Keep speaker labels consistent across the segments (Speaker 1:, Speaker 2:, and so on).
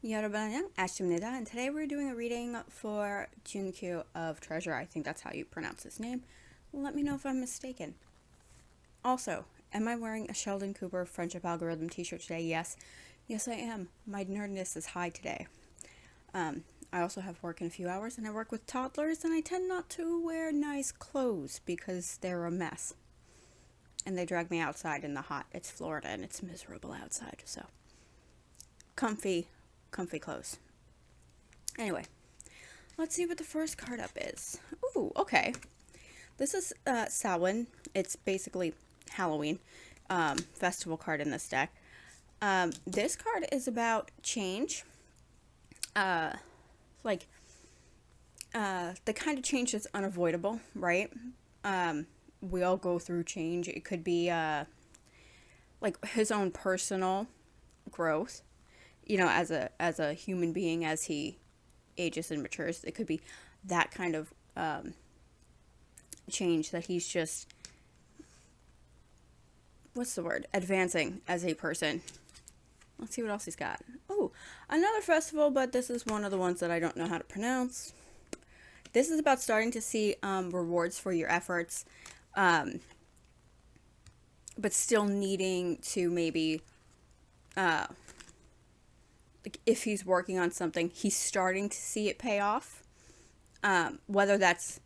Speaker 1: 여러분, 아침입니다. And today we're doing a reading for Junkyu of Treasure. I think that's how you pronounce his name. Let me know if I'm mistaken. Also, am I wearing a Sheldon Cooper Friendship Algorithm t-shirt today? Yes. Yes, I am. My nerdness is high today. I also have work in a few hours, and I work with toddlers, and I tend not to wear nice clothes because they're a mess. And they drag me outside in the hot. It's Florida, and it's miserable outside, so comfy clothes. Anyway, let's see what the first card up is. Ooh, okay. This is Samhain. It's basically Halloween festival card in this deck. This card is about change. The kind of change that's unavoidable, right? We all go through change. It could be like his own personal growth, you know, as a human being as he ages and matures. It could be that kind of change that he's just, advancing as a person. Let's see what else he's got. Oh, another festival, but this is one of the ones that I don't know how to pronounce. This is about starting to see rewards for your efforts, but still needing to maybe, if he's working on something, he's starting to see it pay off. Whether that's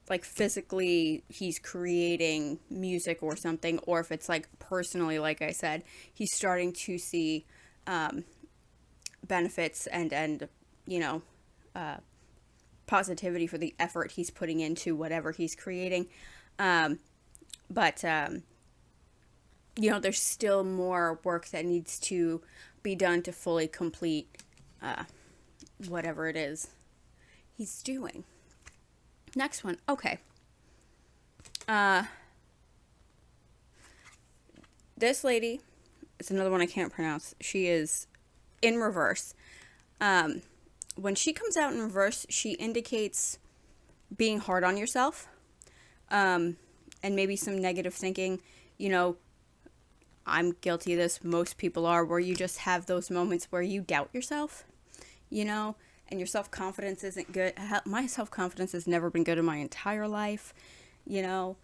Speaker 1: like physically he's creating music or something, or if it's like personally, like I said, he's starting to see benefits and you know, positivity for the effort he's putting into whatever he's creating. But you know, there's still more work that needs to be done to fully complete whatever it is he's doing. Next one. Okay. This lady, it's another one I can't pronounce. She is in reverse. When she comes out in reverse, she indicates being hard on yourself, and maybe some negative thinking. You know, I'm guilty of this. Most people are, where you just have those moments where you doubt yourself, you know, and your self-confidence isn't good. My self-confidence has never been good in my entire life, you know.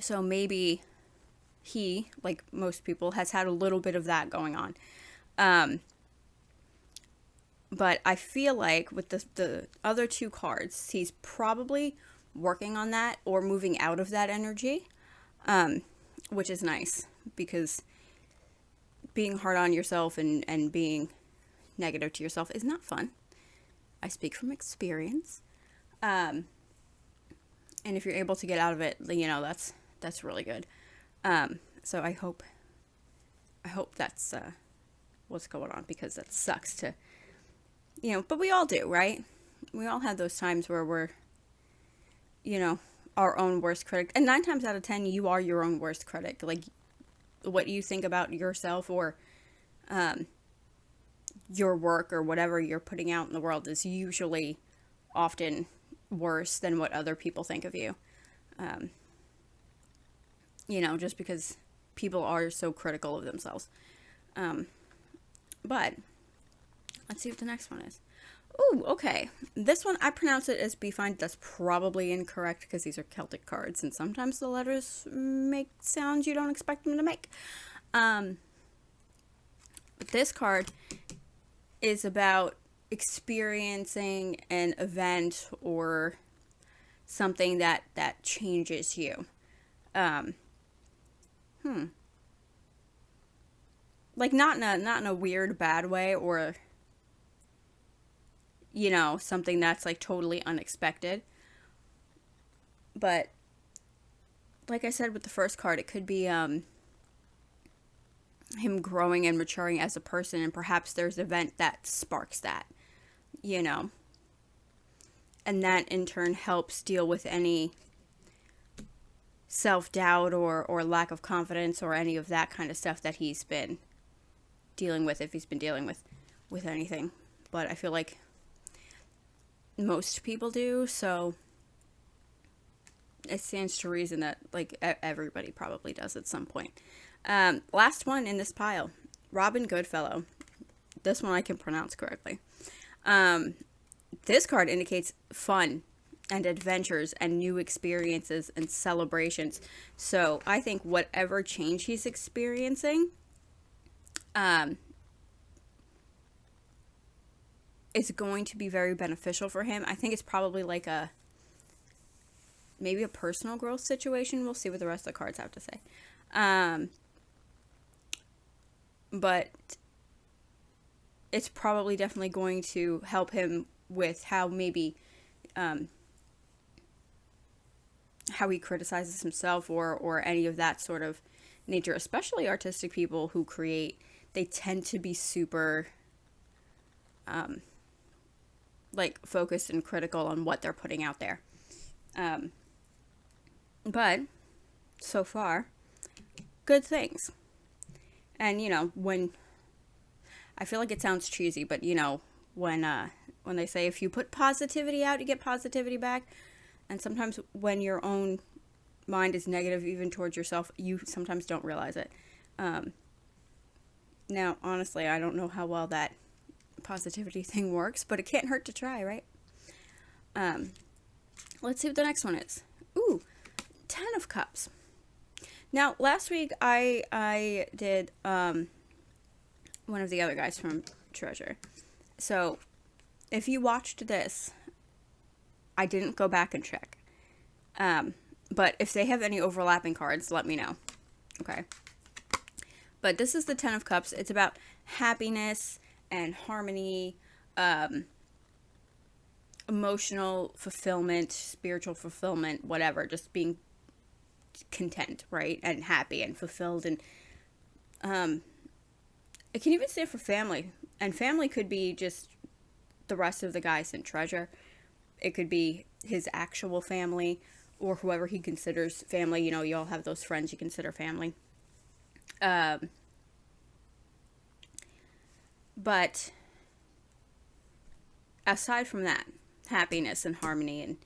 Speaker 1: So maybe he, like most people, has had a little bit of that going on. But I feel like with the other two cards, he's probably working on that or moving out of that energy, which is nice, because being hard on yourself and being negative to yourself is not fun. I speak from experience. And if you're able to get out of it, you know, that's really good. So I hope that's what's going on, because that sucks to, you know, but we all do, right? We all have those times where we're, you know, our own worst critic. And 9 times out of 10, you are your own worst critic. Like, what you think about yourself or your work or whatever you're putting out in the world is usually often worse than what other people think of you. You know, just because people are so critical of themselves. But let's see what the next one is. Ooh, okay. This one, I pronounce it as Be Fine. That's probably incorrect because these are Celtic cards, and sometimes the letters make sounds you don't expect them to make. But this card is about experiencing an event or something that changes you. Like not in a weird bad way, or, you know, something that's like totally unexpected. But like I said with the first card, it could be him growing and maturing as a person, and perhaps there's an event that sparks that, you know, and that in turn helps deal with any self-doubt or lack of confidence or any of that kind of stuff that he's been dealing with, if he's been dealing with anything. But I feel like most people do, so it stands to reason that like everybody probably does at some point. Last one in this pile, Robin Goodfellow. This one I can pronounce correctly. This card indicates fun and adventures and new experiences and celebrations. So I think whatever change he's experiencing, it's going to be very beneficial for him. I think it's probably like maybe a personal growth situation. We'll see what the rest of the cards have to say. But it's probably definitely going to help him with how maybe how he criticizes himself or any of that sort of nature. Especially artistic people who create, they tend to be super like focused and critical on what they're putting out there. But so far, good things. And when I feel like it sounds cheesy, but when they say if you put positivity out, you get positivity back. And sometimes when your own mind is negative, even towards yourself, you sometimes don't realize it. Now, honestly, I don't know how well that positivity thing works, but it can't hurt to try, right? Let's see what the next one is. Ooh, 10 of Cups. Now, last week I did one of the other guys from Treasure. So, if you watched this, I didn't go back and check. But if they have any overlapping cards, let me know. Okay. But this is the 10 of Cups. It's about happiness and harmony, emotional fulfillment, spiritual fulfillment, whatever. Just being content, right? And happy and fulfilled. And it can even stand for family. And family could be just the rest of the guys in Treasure. It could be his actual family or whoever he considers family. You all have those friends you consider family. But aside from that, happiness and harmony and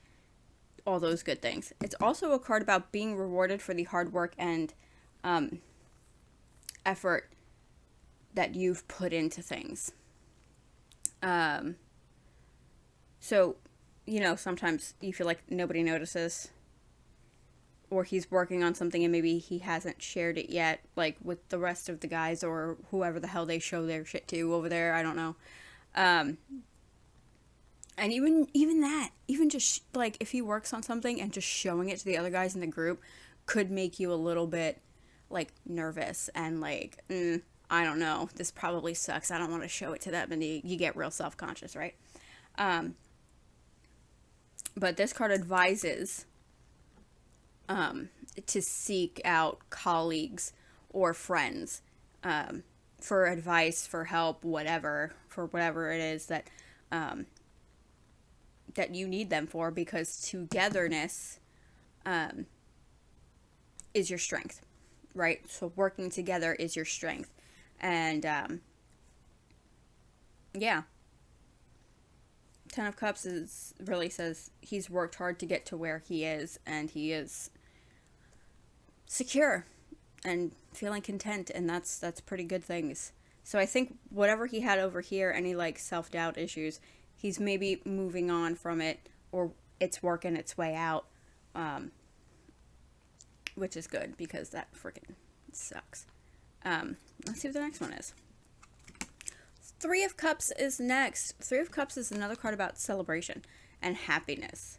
Speaker 1: all those good things, it's also a card about being rewarded for the hard work and effort that you've put into things. So, sometimes you feel like nobody notices, or he's working on something and maybe he hasn't shared it yet, like with the rest of the guys or whoever the hell they show their shit to over there. I don't know. And even just like if he works on something and just showing it to the other guys in the group could make you a little bit like nervous and like, I don't know, this probably sucks. I don't want to show it to them, and you get real self-conscious, right? But this card advises to seek out colleagues or friends for advice, for help, for whatever it is that that you need them for, because togetherness is your strength, right? So working together is your strength. And yeah. 10 of Cups really says he's worked hard to get to where he is, and he is secure and feeling content, and that's pretty good things. So I think whatever he had over here, any like self-doubt issues, he's maybe moving on from it, or it's working its way out, which is good because that freaking sucks. Let's see what the next one is. 3 of Cups is next. 3 of Cups is another card about celebration and happiness.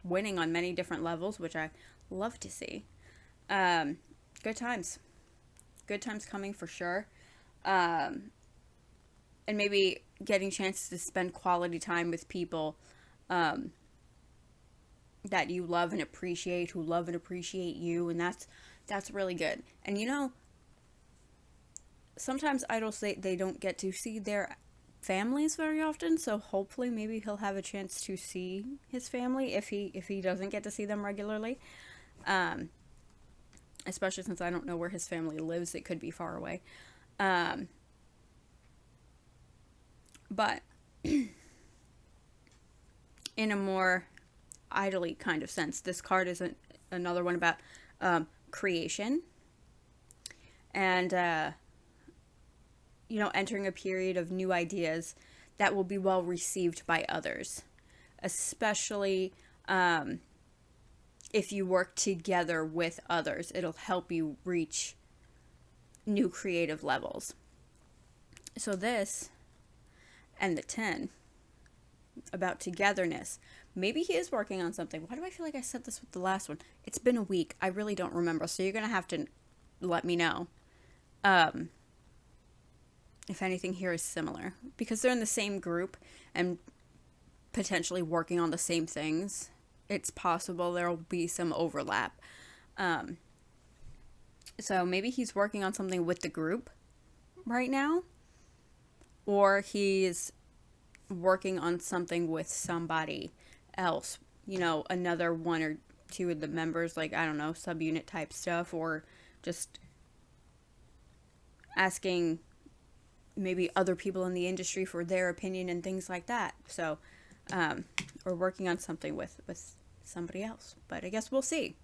Speaker 1: Winning on many different levels, which I love to see. Good times. Good times coming for sure. And maybe getting chances to spend quality time with people that you love and appreciate, who love and appreciate you, and that's really good. And sometimes idols, they don't get to see their families very often, so hopefully maybe he'll have a chance to see his family if he doesn't get to see them regularly. Especially since I don't know where his family lives, it could be far away. But in a more idly kind of sense, this card is another one about creation and entering a period of new ideas that will be well received by others, especially if you work together with others. It'll help you reach new creative levels. So this and the 10 about togetherness. Maybe he is working on something. Why do I feel like I said this with the last one? It's been a week. I really don't remember. So you're going to have to let me know if anything here is similar. Because they're in the same group and potentially working on the same things. It's possible there will be some overlap. So maybe he's working on something with the group right now. Or he's working on something with somebody else, another one or two of the members, like, I don't know, subunit type stuff, or just asking maybe other people in the industry for their opinion and things like that. So, or working on something with somebody else. But I guess we'll see.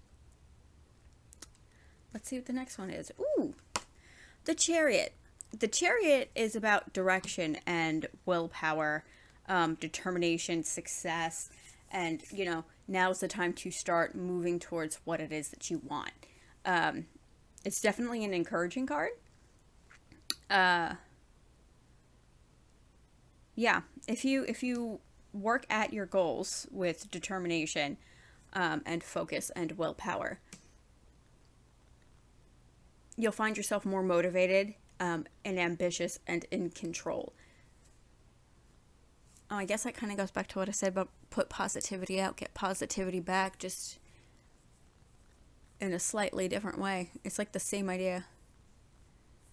Speaker 1: Let's see what the next one is. Ooh, the Chariot. The Chariot is about direction and willpower, determination, success, and, now's the time to start moving towards what it is that you want. It's definitely an encouraging card. Yeah, if you work at your goals with determination, and focus and willpower, you'll find yourself more motivated, and ambitious and in control. Oh, I guess that kind of goes back to what I said about put positivity out, get positivity back, just in a slightly different way. It's like the same idea.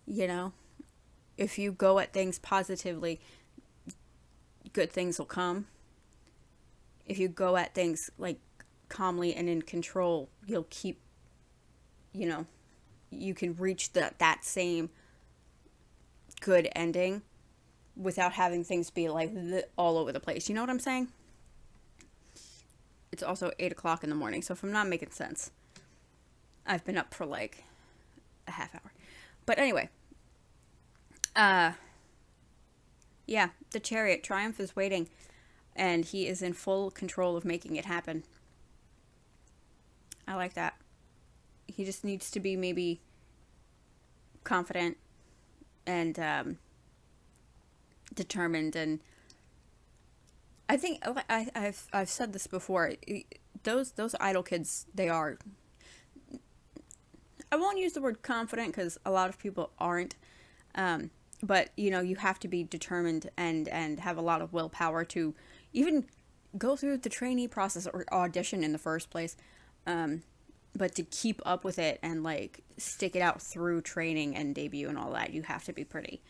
Speaker 1: If you go at things positively, good things will come. If you go at things like calmly and in control, you'll keep, you can reach that same good ending without having things be like all over the place. You know what I'm saying? It's also 8 o'clock in the morning, so if I'm not making sense, I've been up for like a half hour. But anyway, yeah, the Chariot, triumph is waiting, and he is in full control of making it happen. I like that. He just needs to be maybe confident and determined, and I think I've said this before. Those idol kids, they are. I won't use the word confident because a lot of people aren't, but you have to be determined and have a lot of willpower to even go through the trainee process or audition in the first place. But to keep up with it and like stick it out through training and debut and all that, you have to be pretty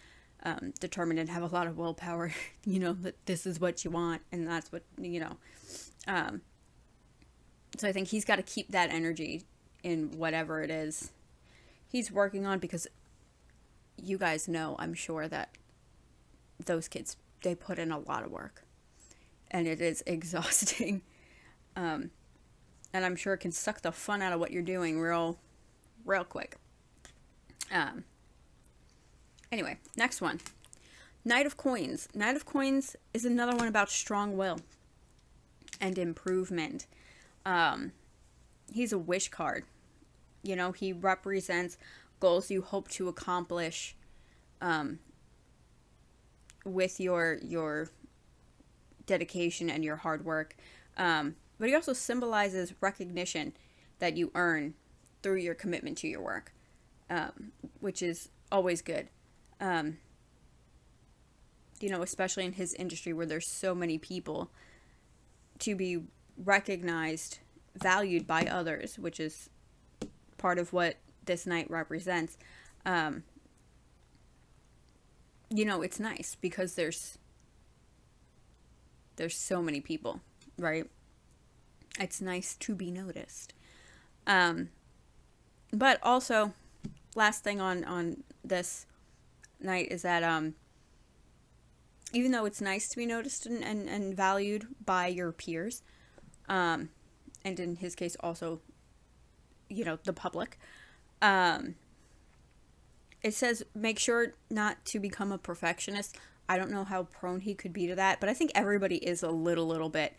Speaker 1: determined and have a lot of willpower, that this is what you want and that's what, so I think he's got to keep that energy in whatever it is he's working on, because you guys know, I'm sure, that those kids, they put in a lot of work and it is exhausting. And I'm sure it can suck the fun out of what you're doing real quick. Anyway, next one. Knight of Coins. Knight of Coins is another one about strong will and improvement. He's a wish card. He represents goals you hope to accomplish with your dedication and your hard work. But he also symbolizes recognition that you earn through your commitment to your work, which is always good. Especially in his industry where there's so many people, to be recognized, valued by others, which is part of what this knight represents. It's nice because there's so many people, right? It's nice to be noticed. But also, last thing on this night is that even though it's nice to be noticed and valued by your peers, and in his case also, the public, it says make sure not to become a perfectionist. I don't know how prone he could be to that, but I think everybody is a little bit.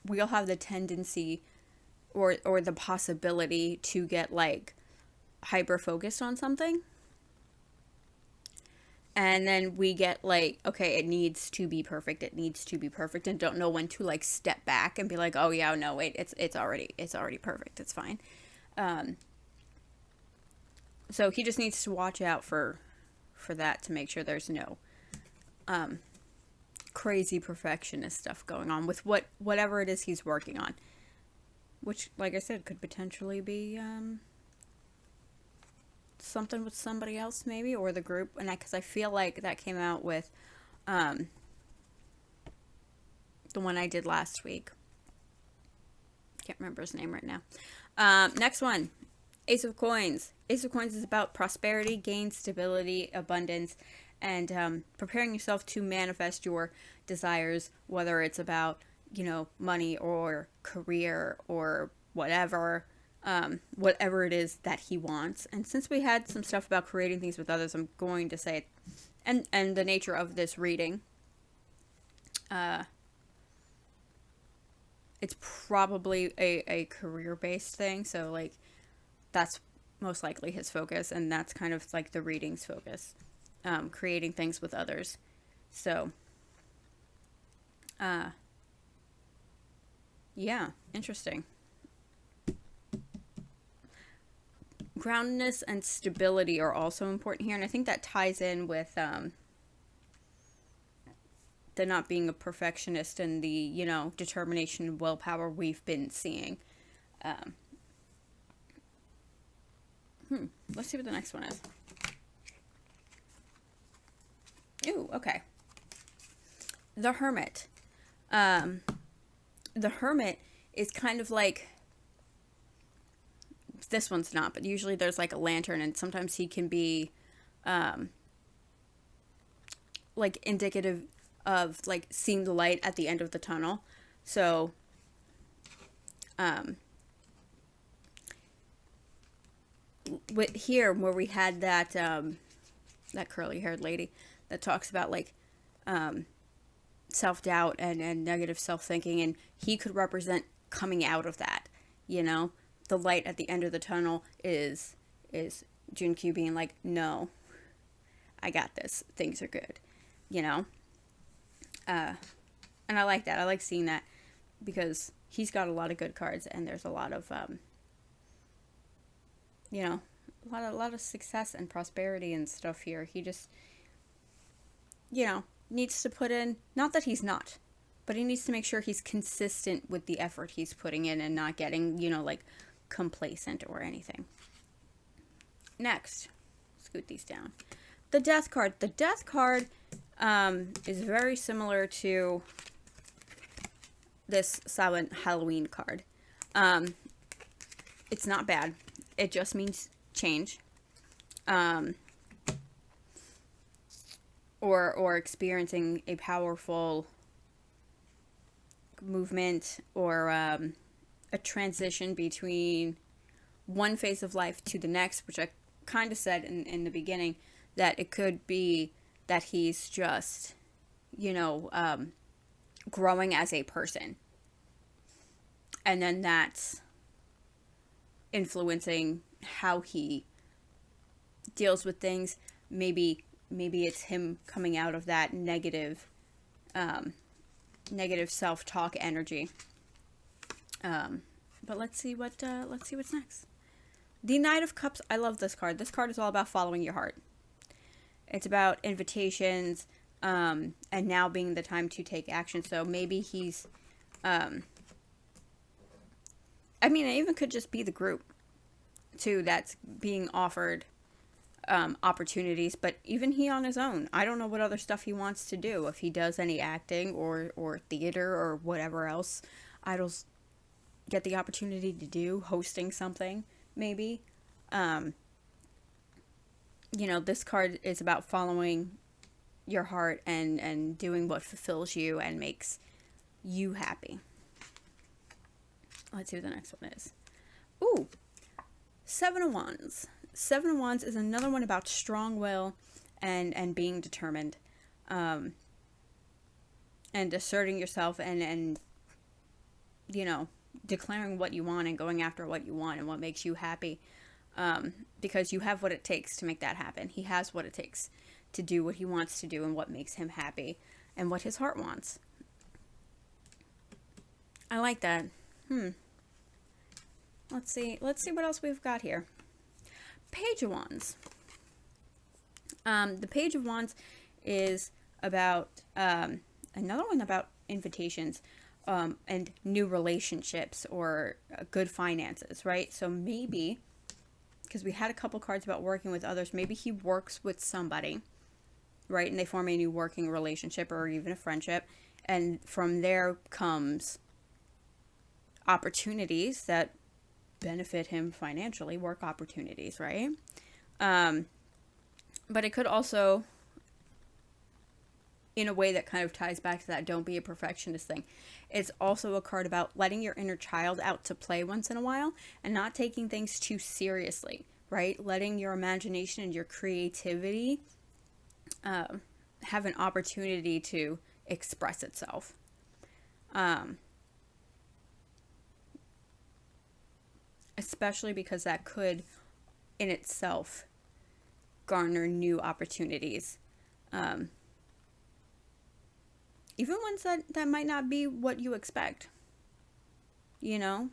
Speaker 1: We all have the tendency or the possibility to get like hyper focused on something. And then we get like, okay, it needs to be perfect. It needs to be perfect, and don't know when to like step back and be like, oh yeah, no, wait, it's already perfect. It's fine. So he just needs to watch out for that to make sure there's no crazy perfectionist stuff going on with whatever it is he's working on, which, like I said, could potentially be something with somebody else maybe, or the group. And because I feel like that came out with the one I did last week. Can't remember his name right now. Next one, Ace of Coins. Ace of Coins is about prosperity, gain, stability, abundance, and preparing yourself to manifest your desires, whether it's about, money or career or whatever it is that he wants. And since we had some stuff about creating things with others, I'm going to say it, and the nature of this reading, it's probably a career-based thing, so like that's most likely his focus, and that's kind of like the reading's focus, creating things with others. So yeah, interesting. Groundedness and stability are also important here, and I think that ties in with the not being a perfectionist and the, determination and willpower we've been seeing. Let's see what the next one is. Ooh, okay. The Hermit. The Hermit is kind of like, this one's not, but usually there's like a lantern, and sometimes he can be like indicative of like seeing the light at the end of the tunnel. So with here where we had that that curly haired lady that talks about like self-doubt and negative self-thinking, and he could represent coming out of that, the light at the end of the tunnel is Junkyu being like, no, I got this, things are good, and I like that. I like seeing that because he's got a lot of good cards, and there's a lot of a lot of success and prosperity and stuff here. He just needs to put in, not that he's not, but he needs to make sure he's consistent with the effort he's putting in and not getting, like complacent or anything. Next, scoot these down. The Death card. The Death card is very similar to this Silent Halloween card. It's not bad. It just means change. Or experiencing a powerful movement or a transition between one phase of life to the next, which I kind of said in the beginning, that it could be that he's just, growing as a person. And then that's influencing how he deals with things. Maybe it's him coming out of that negative self-talk energy. But let's see what's next. The Knight of Cups. I love this card. This card is all about following your heart. It's about invitations, and now being the time to take action. So maybe he's, it even could just be the group, too, that's being offered opportunities, but even he on his own. I don't know what other stuff he wants to do, if he does any acting or theater or whatever else idols get the opportunity to do, hosting something, maybe. This card is about following your heart and doing what fulfills you and makes you happy. Let's see what the next one is. Ooh, Seven of Wands. Seven of Wands is another one about strong will and being determined, and asserting yourself and declaring what you want and going after what you want and what makes you happy, because you have what it takes to make that happen. He has what it takes to do what he wants to do and what makes him happy and what his heart wants. I like that. Let's see what else we've got here. Page of Wands. The Page of Wands is about another one about invitations, and new relationships or good finances, right? So maybe, because we had a couple cards about working with others, maybe he works with somebody, right? And they form a new working relationship or even a friendship. And from there comes opportunities that benefit him financially, work opportunities, right? But it could also, in a way that kind of ties back to that don't be a perfectionist thing, it's also a card about letting your inner child out to play once in a while and not taking things too seriously, right? Letting your imagination and your creativity have an opportunity to express itself. Especially because that could in itself garner new opportunities. Even ones that might not be what you expect. New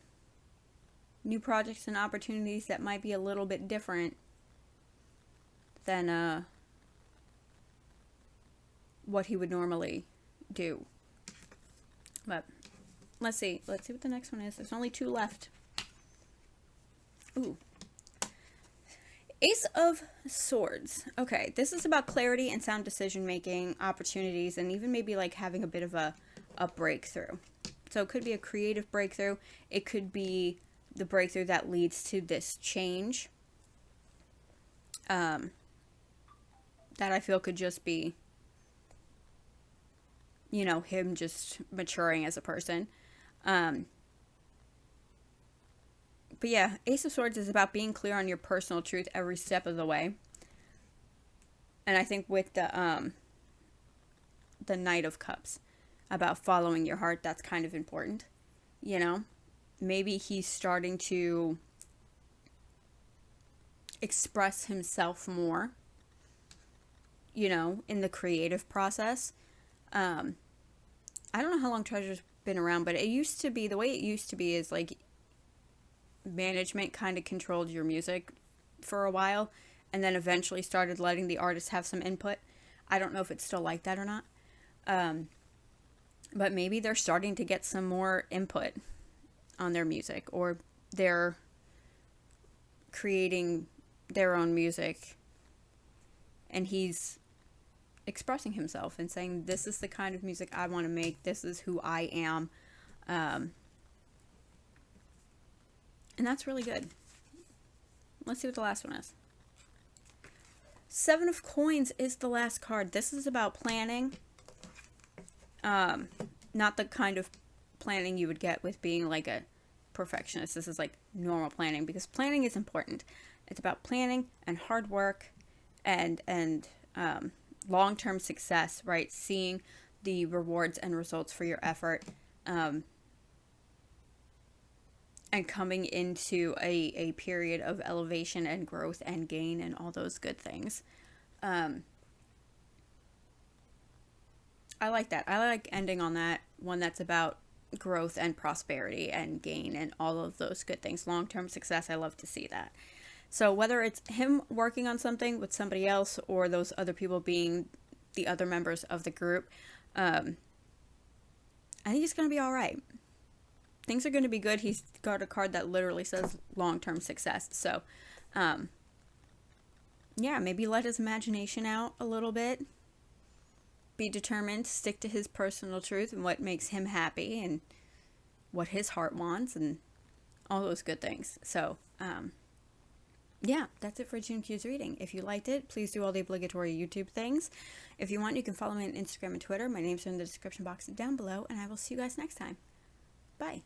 Speaker 1: projects and opportunities that might be a little bit different than what he would normally do. But let's see what the next one is. There's only 2 left. Ooh. Ace of Swords. Okay, this is about clarity and sound decision making, opportunities, and even maybe like having a bit of a breakthrough. So it could be a creative breakthrough. It could be the breakthrough that leads to this change. That I feel could just be, him just maturing as a person. But yeah, Ace of Swords is about being clear on your personal truth every step of the way. And I think with the Knight of Cups, about following your heart, that's kind of important. Maybe he's starting to express himself more, in the creative process. I don't know how long Treasure's been around, but the way it used to be is like management kind of controlled your music for a while and then eventually started letting the artists have some input. I don't know if it's still like that or not. But maybe they're starting to get some more input on their music, or they're creating their own music and he's expressing himself and saying, this is the kind of music I want to make. This is who I am. And that's really good. Let's see what the last one is. 7 of Coins is the last card. This is about planning. Not the kind of planning you would get with being like a perfectionist. This is like normal planning, because planning is important. It's about planning and hard work and long-term success, right? Seeing the rewards and results for your effort. And coming into a period of elevation and growth and gain and all those good things. I like that. I like ending on that one that's about growth and prosperity and gain and all of those good things. Long-term success, I love to see that. So whether it's him working on something with somebody else or those other people being the other members of the group, I think it's going to be all right. Things are going to be good. He's got a card that literally says long-term success. So, yeah, maybe let his imagination out a little bit. Be determined, stick to his personal truth and what makes him happy and what his heart wants and all those good things. So, yeah, that's it for Junkyu's reading. If you liked it, please do all the obligatory YouTube things. If you want, you can follow me on Instagram and Twitter. My name's in the description box down below, and I will see you guys next time. Bye.